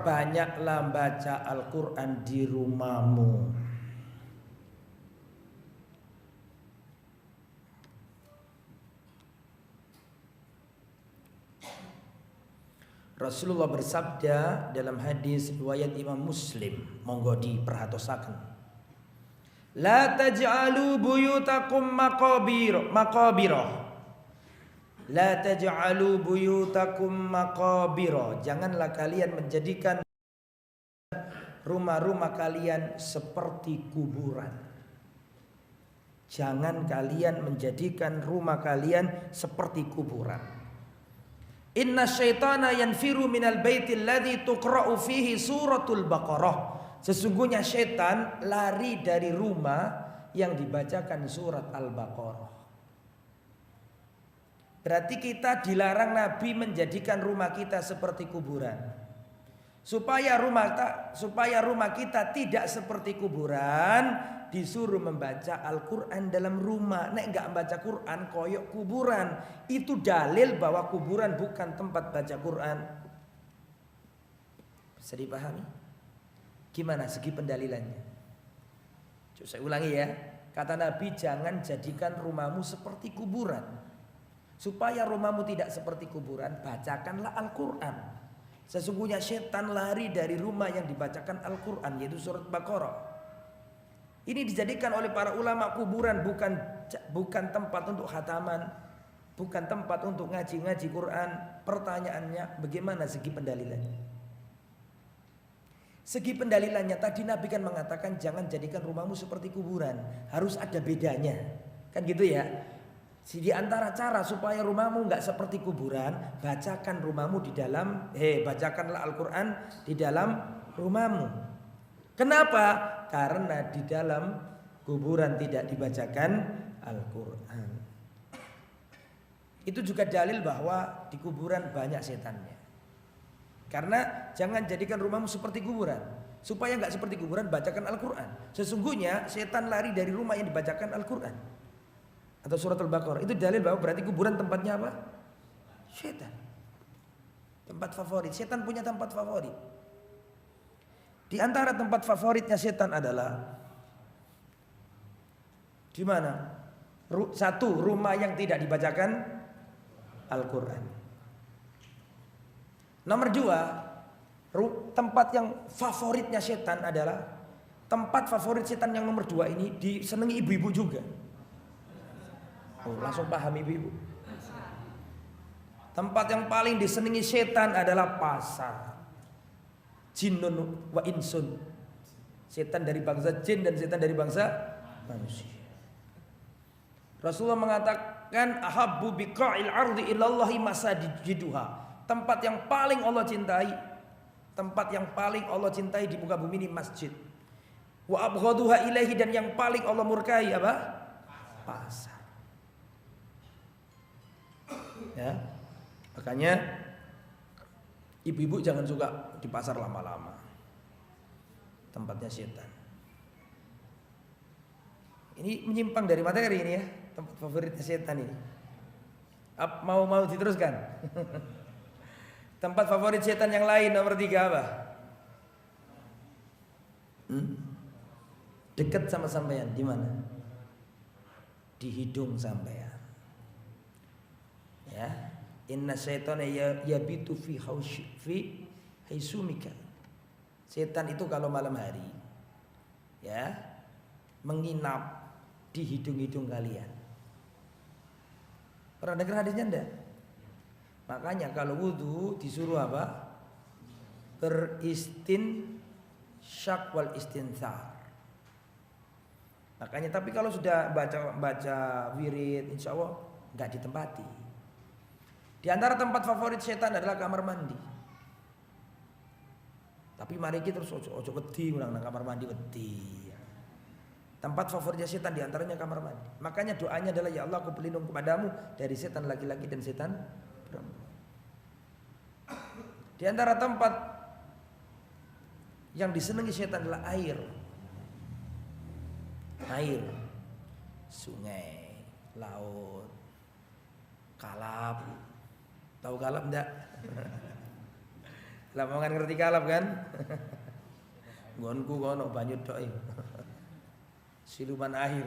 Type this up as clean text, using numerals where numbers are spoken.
Perbanyaklah baca Al-Quran di rumahmu. Rasulullah bersabda dalam hadis riwayat Imam Muslim, monggo diperhatosaken. La taj'alu buyutakum maqabirah. La taj'alu buyutakum maqabirah. Janganlah kalian menjadikan rumah-rumah kalian seperti kuburan. Jangan kalian menjadikan rumah kalian seperti kuburan. Inna syaitana yanfiru minal baitil ladzi tuqra'u fihi suratul Baqarah. Sesungguhnya syaitan lari dari rumah yang dibacakan surat Al-Baqarah. Berarti kita dilarang Nabi menjadikan rumah kita seperti kuburan. Supaya rumah kita tidak seperti kuburan, disuruh membaca Al-Quran dalam rumah. Nek enggak baca Quran koyok kuburan. Itu dalil bahwa kuburan bukan tempat baca Quran. Bisa dipahami? Gimana segi pendalilannya? Coba saya ulangi ya. Kata Nabi, jangan jadikan rumahmu seperti kuburan. Supaya rumahmu tidak seperti kuburan, bacakanlah Al-Quran. Sesungguhnya setan lari dari rumah yang dibacakan Al-Quran, yaitu surat Baqarah. Ini dijadikan oleh para ulama kuburan bukan tempat untuk khataman, bukan tempat untuk ngaji-ngaji Quran. Pertanyaannya, bagaimana segi pendalilannya? Segi pendalilannya tadi Nabi kan mengatakan jangan jadikan rumahmu seperti kuburan, harus ada bedanya, kan gitu ya. Di antara cara supaya rumahmu nggak seperti kuburan, bacakanlah Al-Quran di dalam rumahmu. Kenapa? Karena di dalam kuburan tidak dibacakan Al-Quran. Itu juga dalil bahwa di kuburan banyak setannya. Karena jangan jadikan rumahmu seperti kuburan. Supaya nggak seperti kuburan, bacakan Al-Quran. Sesungguhnya setan lari dari rumah yang dibacakan Al-Quran atau surat Al-Baqarah. Itu dalil bahwa berarti kuburan tempatnya apa? Setan. Tempat favorit. Setan punya tempat favorit. Di antara tempat favoritnya setan adalah di mana? Satu, rumah yang tidak dibacakan Al-Quran. Nomor dua, tempat yang favoritnya setan adalah tempat favorit setan yang nomor dua ini disenangi ibu-ibu juga. Oh, langsung paham ibu-ibu. Tempat yang paling disenangi setan adalah pasar. Jinnun wa insun. Setan dari bangsa jin dan setan dari bangsa manusia. Rasulullah mengatakan ahabbu biqa'il ardi ilallahi masajiduha. Tempat yang paling Allah cintai, tempat yang paling Allah cintai di muka bumi ini masjid. Wa abghaduha ilaihi, dan yang paling Allah murkai apa? Pasar. Ya. Makanya ibu-ibu jangan suka di pasar lama-lama. Tempatnya setan. Ini menyimpang dari materi ini ya, tempat favoritnya setan ini. Mau diteruskan? Tempat favorit setan yang lain nomor 3 apa? Dekat sama sampean di mana? Di hidung sampean. Ya, inna syaitana yabitu fi haisumika. Setan itu kalau malam hari ya menginap di hidung-hidung kalian. Pernah dengar hadisnya enggak? Makanya kalau wudu disuruh apa? Beristinsyak wal istinthar. Makanya tapi kalau sudah baca wirid, insya Allah nggak ditempati. Di antara tempat favorit setan adalah kamar mandi. Tapi mari kita terus ojo wedi nang kamar mandi wedi. Tempat favoritnya setan di antaranya kamar mandi. Makanya doanya adalah ya Allah, aku berlindung kepadamu dari setan laki-laki dan setan perempuan. Di antara tempat yang disenangi setan adalah air. Air, sungai, laut, kalap. Tahu kalap enggak? Lamongan ngerti kalap kan? Nggonku kono banyu tok. Siluman air.